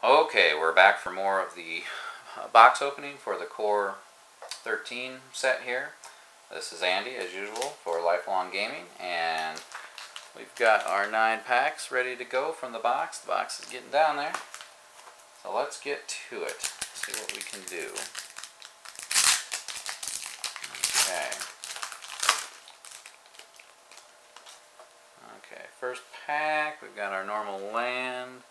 Okay, we're back for more of the box opening for the Core 13 set here. This is Andy, as usual, for Lifelong Gaming, and we've got our 9 packs ready to go from the box. The box is getting down there, so let's get to it. See what we can do. Okay. Okay, first pack, we've got our normal land.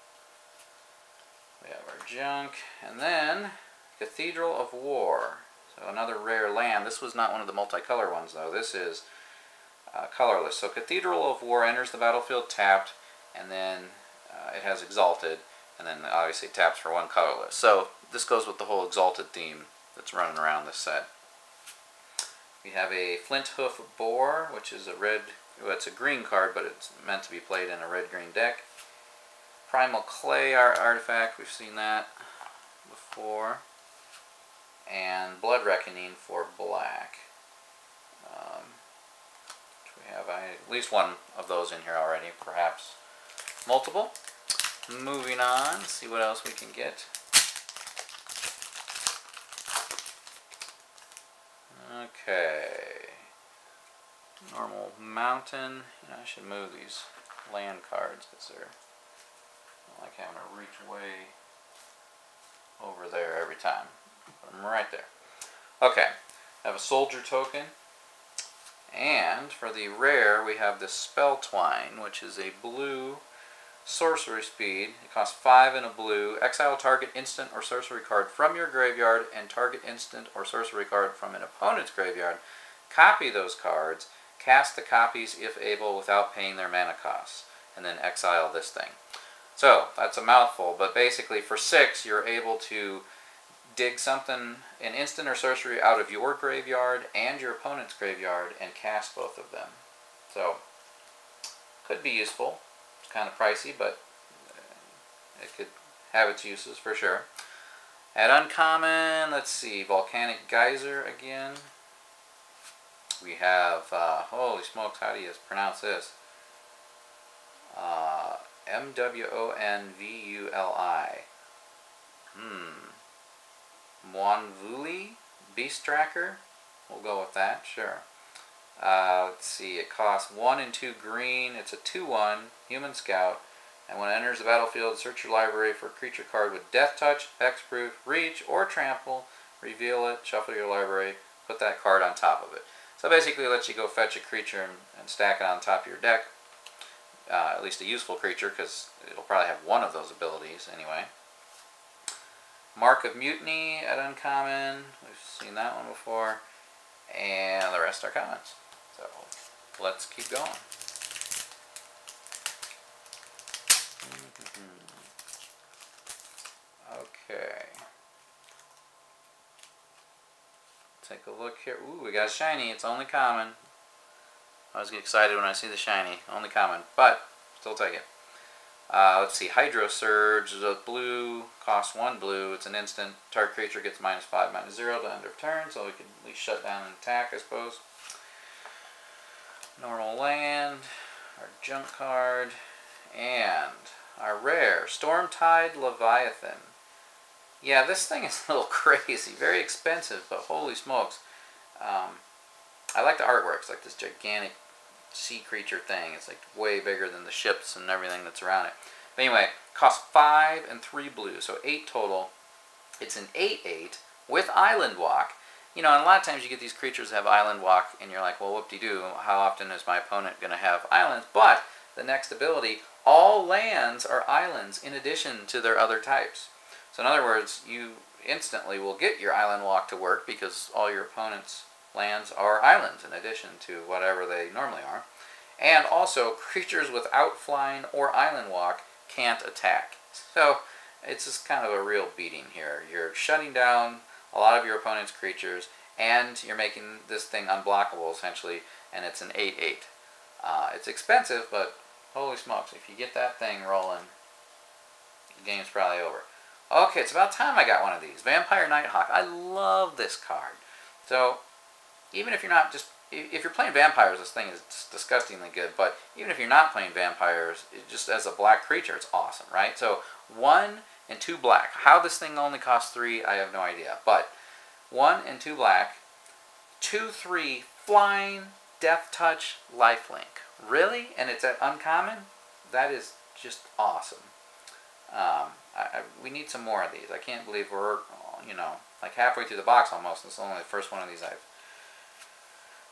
We have our junk, and then Cathedral of War. So another rare land. This was not one of the multicolor ones, though. This is colorless. So Cathedral of War enters the battlefield tapped, and then it has Exalted, and then obviously taps for 1 colorless. So this goes with the whole Exalted theme that's running around this set. We have a Flint Hoof Boar, which is a red, well, it's a green card, but it's meant to be played in a red-green deck. Primal Clay artifact, we've seen that before. And Blood Reckoning for black. We have at least one of those in here already, perhaps multiple. Moving on, see what else we can get. Okay. Normal mountain. I should move these land cards because they're like having to reach way over there every time. Put them right there. Okay, I have a soldier token, and for the rare we have the Spell Twine, which is a blue sorcery speed. It costs 5 and a blue. Exile target instant or sorcery card from your graveyard and target instant or sorcery card from an opponent's graveyard. Copy those cards, cast the copies if able without paying their mana costs, and then exile this thing. So, that's a mouthful, but basically for 6 you're able to dig something, an instant or sorcery, out of your graveyard and your opponent's graveyard and cast both of them. So, could be useful. It's kind of pricey, but it could have its uses for sure. At uncommon, let's see, Volcanic Geyser again. We have, holy smokes, how do you pronounce this? M-W-O-N-V-U-L-I. Mwanvuli? Beast Tracker? We'll go with that, sure. Let's see, it costs 1 and 2 green. It's a 2/1 human scout. And when it enters the battlefield, search your library for a creature card with Death Touch, Hexproof, Reach, or Trample. Reveal it, shuffle your library, put that card on top of it. So basically it lets you go fetch a creature and stack it on top of your deck. At least a useful creature, because it'll probably have one of those abilities anyway. Mark of Mutiny at uncommon. We've seen that one before. And the rest are commons. So let's keep going. Okay. Take a look here. Ooh, we got a shiny. It's only common. I always get excited when I see the shiny. Only common, but still take it. Let's see. Hydro Surge is a blue. Costs 1 blue. It's an instant. Target creature gets -5/-0 to end of turn, so we can at least shut down and attack, I suppose. Normal land. Our junk card. And our rare Stormtide Leviathan. Yeah, this thing is a little crazy. Very expensive, but holy smokes. I like the artwork. It's like this gigantic sea creature thing. It's like way bigger than the ships and everything that's around it. But anyway, costs 5 and 3 blue, so 8 total. It's an 8/8 with Island Walk. You know, and a lot of times you get these creatures that have Island Walk, and you're like, well, whoop-de-doo, how often is my opponent going to have islands? But the next ability, all lands are islands in addition to their other types. So in other words, you instantly will get your Island Walk to work because all your opponent's lands are islands in addition to whatever they normally are. And also, creatures without flying or Island Walk can't attack. So it's just kind of a real beating here. You're shutting down a lot of your opponent's creatures, and you're making this thing unblockable essentially, and it's an 8/8. It's expensive, but holy smokes, if you get that thing rolling, the game's probably over. Okay, it's about time I got one of these. Vampire Nighthawk. I love this card. So even if you're not just, if you're playing vampires, this thing is disgustingly good, but even if you're not playing vampires, just as a black creature, it's awesome, right? So 1 and 2 black. How this thing only costs 3, I have no idea. But 1 and 2 black, 2/3 flying, death touch, lifelink. Really? And it's at uncommon? That is just awesome. We need some more of these. I can't believe we're, you know, like halfway through the box almost. This is only the first one of these I've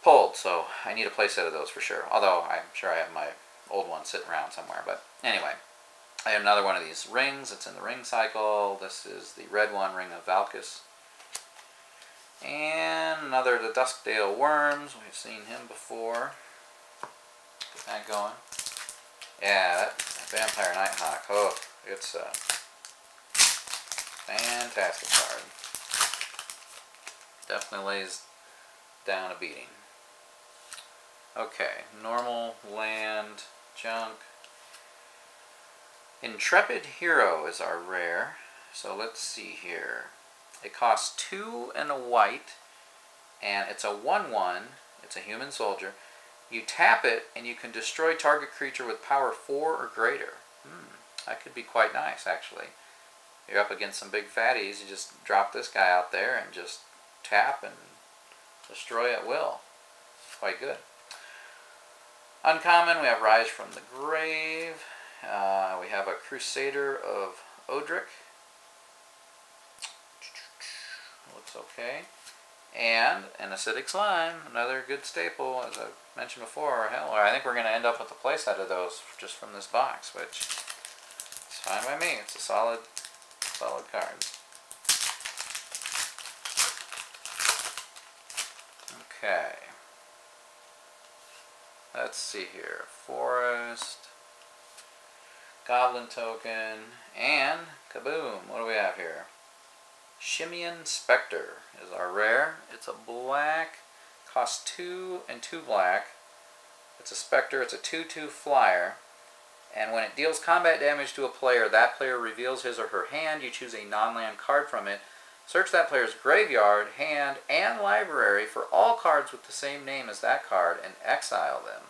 pulled, so I need a playset of those for sure. Although I'm sure I have my old one sitting around somewhere. But anyway, I have another one of these rings. It's in the ring cycle. This is the red one, Ring of Valkis. And another of the Duskdale Worms. We've seen him before. Get that going. Yeah, that Vampire Nighthawk. Oh, it's a fantastic card. Definitely lays down a beating. Okay, normal, land, junk. Intrepid Hero is our rare. So let's see here. It costs 2 and a white, and it's a 1/1. It's a human soldier. You tap it, and you can destroy target creature with power 4 or greater. That could be quite nice, actually. You're up against some big fatties, you just drop this guy out there and just tap and destroy at will. Quite good. Uncommon, we have Rise from the Grave. We have a Crusader of Odric. Looks okay. And an Acidic Slime, another good staple, as I've mentioned before. Hell, I think we're going to end up with a playset of those just from this box, which is fine by me. It's a solid card. Okay. Let's see here. Forest, Goblin Token, and kaboom! What do we have here? Shimian Spectre is our rare. It's a black, costs 2 and 2 black. It's a Spectre, it's a 2/2 flyer, and when it deals combat damage to a player, that player reveals his or her hand. You choose a non-land card from it. Search that player's graveyard, hand, and library for all cards with the same name as that card and exile them.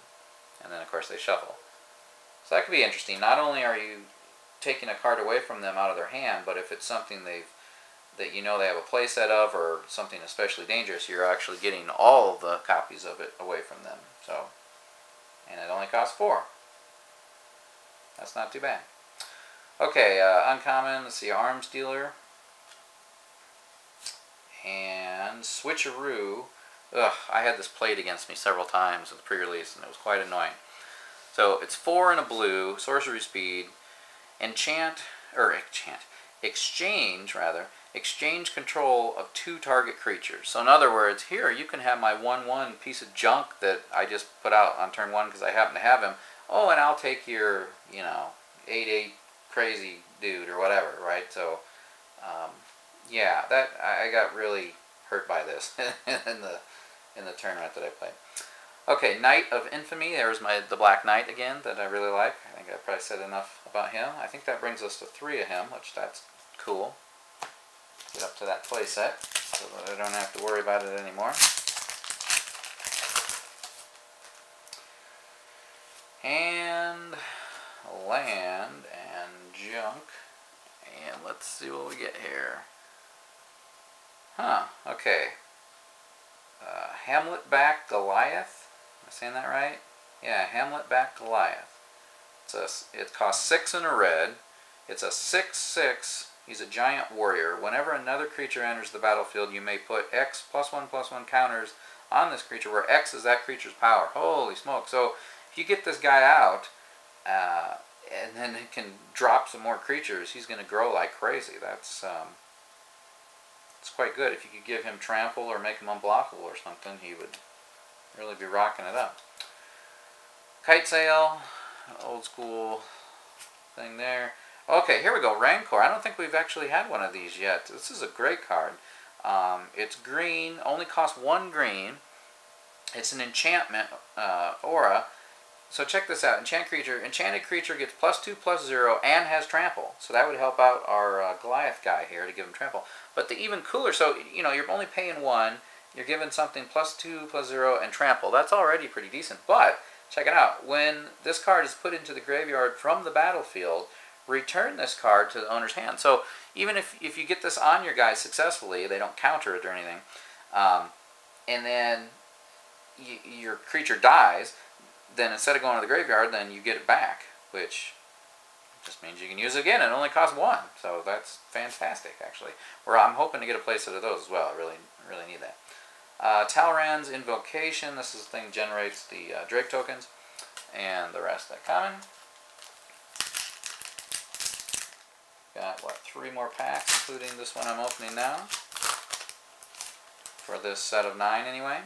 And then, of course, they shuffle. So that could be interesting. Not only are you taking a card away from them out of their hand, but if it's something that you know they have a playset of or something especially dangerous, you're actually getting all the copies of it away from them. So, and it only costs 4. That's not too bad. Okay, uncommon, let's see, Arms Dealer. And Switcheroo. Ugh, I had this played against me several times with the pre-release, and it was quite annoying. So it's 4 and a blue, sorcery speed, exchange control of 2 target creatures. So in other words, here you can have my 1/1 piece of junk that I just put out on turn 1 because I happen to have him. Oh, and I'll take your, you know, 8/8 crazy dude or whatever, right? So, yeah, that I got really hurt by this in the tournament that I played. Okay, Knight of Infamy. There's the Black Knight again that I really like. I think I probably said enough about him. I think that brings us to 3 of him, which that's cool. Get up to that play set so that I don't have to worry about it anymore. And land and junk. And let's see what we get here. Huh, okay. Hamlet-back Goliath. Am I saying that right? Yeah, Hamlet-back Goliath. It costs 6 and a red. It's a 6/6. He's a giant warrior. Whenever another creature enters the battlefield, you may put X +1/+1 counters on this creature, where X is that creature's power. Holy smoke. So if you get this guy out, and then it can drop some more creatures, he's going to grow like crazy. That's it's quite good. If you could give him trample or make him unblockable or something, he would really be rocking it up. Kite Sail, old school thing there. Okay, here we go. Rancor. I don't think we've actually had one of these yet. This is a great card. It's green, only costs 1 green. It's an enchantment aura. So check this out. Enchanted creature gets +2/+0 and has trample. So that would help out our Goliath guy here to give him trample. But the even cooler, so you know, you're only paying 1. You're given something +2/+0 and trample. That's already pretty decent. But check it out. When this card is put into the graveyard from the battlefield, return this card to the owner's hand. So even if you get this on your guy successfully, they don't counter it or anything, and then your creature dies, then instead of going to the graveyard, then you get it back, which just means you can use it again. It only costs 1, so that's fantastic, actually. I'm hoping to get a playset of those as well. I really need that. Talrand's Invocation. This is the thing that generates the Drake tokens, and the rest that common. Got, what, 3 more packs, including this one I'm opening now. For this set of 9, anyway.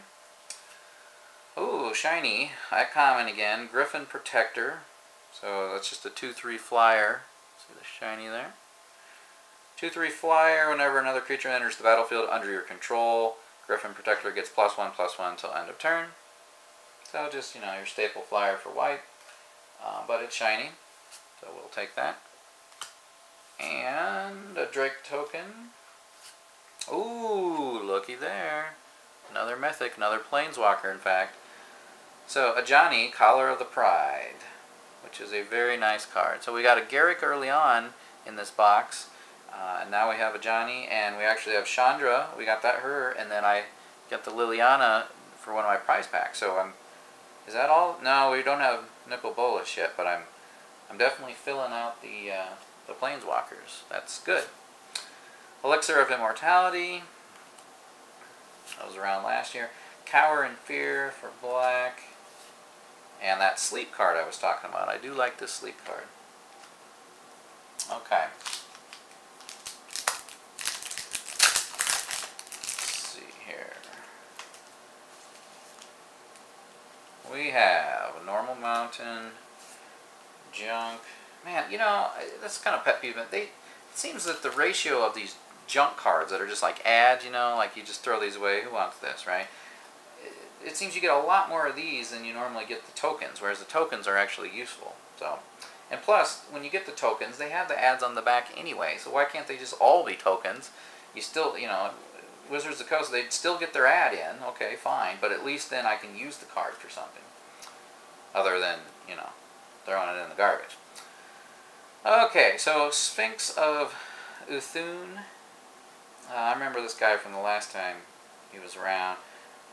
Ooh, shiny. Common again. Griffin Protector. So that's just a 2/3 flyer. See the shiny there? 2/3 flyer. Whenever another creature enters the battlefield under your control, Griffin Protector gets +1/+1 until end of turn. So just, you know, your staple flyer for white. But it's shiny. So we'll take that. And a Drake token. Ooh, looky there. Another mythic, another planeswalker, in fact. So, a Johnny, Collar of the Pride, which is a very nice card. So we got a Garrick early on in this box, and now we have a Johnny, and we actually have Chandra. We got her, and then I got the Liliana for one of my prize packs. So is that all? No, we don't have Nicol Bolas yet, but I'm definitely filling out the planeswalkers. That's good. Elixir of Immortality. That was around last year. Cower in Fear for black. And that sleep card I was talking about. I do like this sleep card. Okay. Let's see here. We have a Normal Mountain, Junk. Man, you know, that's kind of pet peeve. It seems that the ratio of these junk cards that are just like ads, you know, like you just throw these away. Who wants this, right? It seems you get a lot more of these than you normally get the tokens, whereas the tokens are actually useful. So, and plus, when you get the tokens, they have the ads on the back anyway, so why can't they just all be tokens? You still, you know, Wizards of the Coast, they'd still get their ad in, okay, fine, but at least then I can use the card for something, other than, you know, throwing it in the garbage. Okay, so Sphinx of Uthun. I remember this guy from the last time he was around.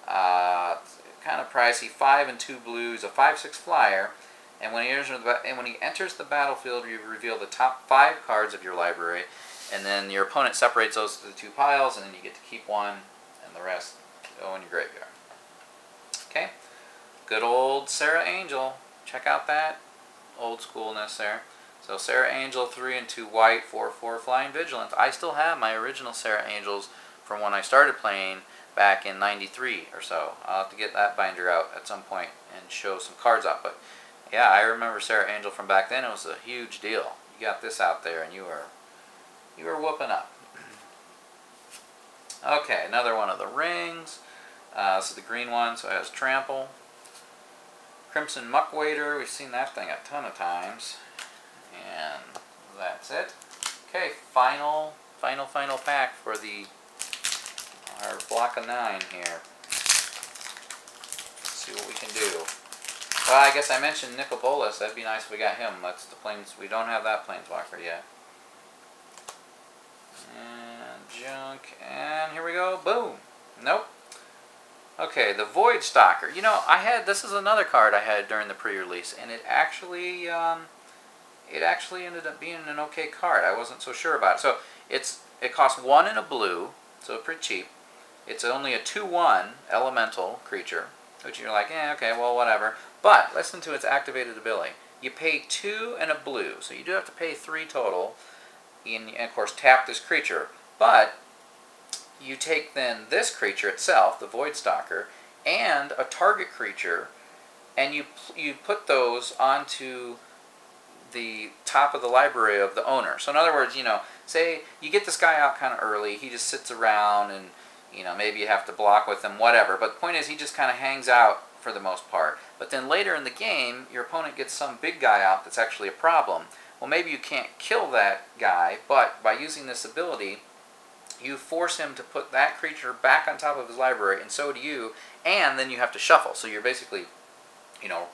Kind of pricey, 5 and 2 blues, a 5/6 flyer, and when he enters the battlefield, you reveal the top 5 cards of your library, and then your opponent separates those to the 2 piles, and then you get to keep one, and the rest go in your graveyard. Okay, good old Sarah Angel. Check out that old schoolness there. So Sarah Angel, 3 and 2 white, 4/4 flying vigilance. I still have my original Sarah Angels from when I started playing back in '93 or so. I'll have to get that binder out at some point and show some cards up. But yeah, I remember Sarah Angel from back then. It was a huge deal. You got this out there, and you were whooping up. Okay, another one of the rings. This is the green one, so it has Trample. Crimson Muckwader. We've seen that thing a ton of times. And that's it. Okay, final pack for our block of 9 here. Let's see what we can do. Well, I guess I mentioned Nicol Bolas. That'd be nice if we got him. That's the planes. We don't have that planeswalker yet. And junk. And here we go. Boom. Nope. Okay, the Void Stalker. You know, this is another card I had during the pre-release, and it actually ended up being an okay card. I wasn't so sure about it. So it costs 1 and a blue, so pretty cheap. It's only a 2/1 elemental creature, which you're like, okay, well, whatever. But listen to its activated ability. You pay 2 and a blue, so you do have to pay 3 total, and of course tap this creature. But you take then this creature itself, the Void Stalker, and a target creature, and you put those onto the top of the library of the owner. So in other words, you know, say you get this guy out kind of early, he just sits around, and you know, maybe you have to block with him, whatever. But the point is, he just kind of hangs out for the most part. But then later in the game, your opponent gets some big guy out that's actually a problem. Well, maybe you can't kill that guy, but by using this ability, you force him to put that creature back on top of his library, and so do you, and then you have to shuffle. So you're basically, you know,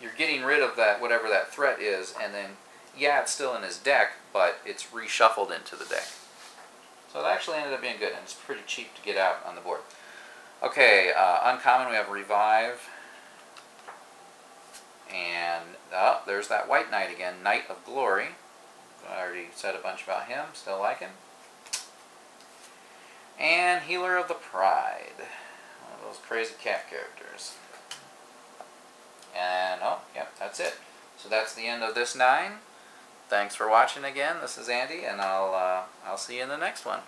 you're getting rid of that, whatever that threat is, and then yeah, it's still in his deck, but it's reshuffled into the deck. So it actually ended up being good, and it's pretty cheap to get out on the board. Okay, uncommon, we have Revive. And, oh, there's that White Knight again, Knight of Glory. I already said a bunch about him, still like him. And Healer of the Pride, one of those crazy cat characters. And, oh, yep, that's it. So that's the end of this 9. Thanks for watching again. This is Andy, and I'll see you in the next one.